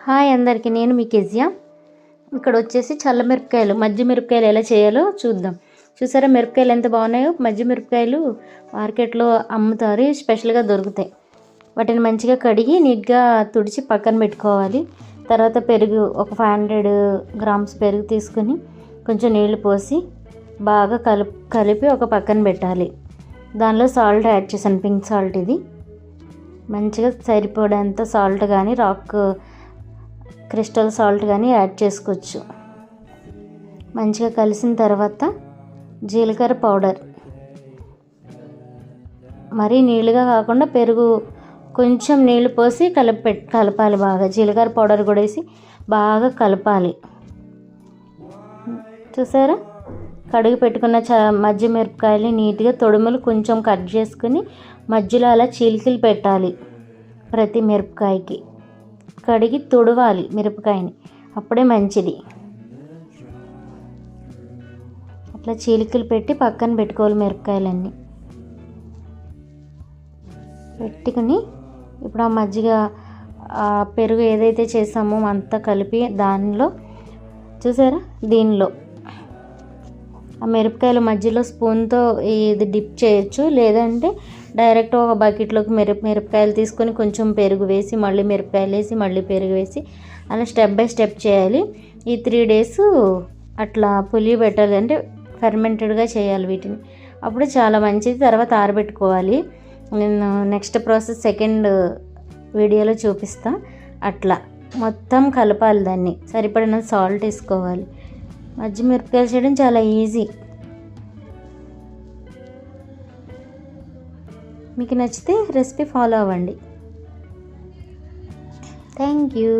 Hi అందరికీ, నేను మీ Kezia. ఇక్కడ వచ్చేసి చల్ల మిరపకాయలు, మజ్జి మిరపకాయలు ఎలా చేయాలో చూద్దాం. చూసారా మిరపకాయలు ఎంత బాగున్నాయో. మజ్జి మిరపకాయలు మార్కెట్లో అమ్ముతారు, స్పెషల్గా దొరుకుతాయి. వాటిని మంచిగా కడిగి నీట్గా తుడిచి పక్కన పెట్టుకోవాలి. తర్వాత పెరుగు, ఒక 500 గ్రామ్స్ పెరుగు తీసుకుని కొంచెం నీళ్లు పోసి బాగా కలిపి ఒక పక్కన పెట్టాలి. దానిలో సాల్ట్ యాడ్ చేశాను, పింక్ సాల్ట్. ఇది మంచిగా సరిపడేంత సాల్ట్ కానీ రాక్ క్రిస్టల్ సాల్ట్ కానీ యాడ్ చేసుకోవచ్చు. మంచిగా కలిసిన తర్వాత జీలకర్ర పౌడర్, మరీ నీళ్ళుగా కాకుండా పెరుగు కొంచెం నీళ్ళు పోసి కలపాలి బాగా. జీలకర్ర పౌడర్ కూడా వేసి బాగా కలపాలి. చూసారా, కడిగి పెట్టుకున్న మజ్జి మిరపకాయలు నీట్గా తొడుములు కొంచెం కట్ చేసుకుని మధ్యలో అలా చీలికలు పెట్టాలి. ప్రతి మిరపకాయకి కడిగి తుడవాలి మిరపకాయని, అప్పుడే మంచిది. అట్లా చీలికలు పెట్టి పక్కన పెట్టుకోవాలి మిరపకాయలన్నీ. పెట్టుకుని ఇప్పుడు ఆ మజ్జిగ, ఆ పెరుగు ఏదైతే చేసామో అంతా కలిపి దానిలో, చూసారా, దీనిలో ఆ మిరపకాయల మధ్యలో స్పూన్తో ఇది డిప్ చేయొచ్చు. లేదంటే డైరెక్ట్ ఒక బకెట్లోకి మిరపకాయలు తీసుకొని కొంచెం పెరుగు వేసి మళ్ళీ మిరపకాయలు వేసి మళ్ళీ పెరుగు వేసి అలా స్టెప్ బై స్టెప్ చేయాలి. ఈ 3 days అట్లా పులియ పెట్టాలి, అంటే ఫెర్మెంటెడ్గా చేయాలి వీటిని. అప్పుడు చాలా మంచిది. తర్వాత ఆరబెట్టుకోవాలి. నేను నెక్స్ట్ ప్రాసెస్ సెకండ్ వీడియోలో చూపిస్తా. అట్లా మొత్తం కలపాలి. దాన్ని సరిపడిన సాల్ట్ వేసుకోవాలి. మజ్జి మిరపకాయలు చేయడం చాలా ఈజీ. మీకు నచ్చితే రెసిపీ ఫాలో అవ్వండి. Thank you.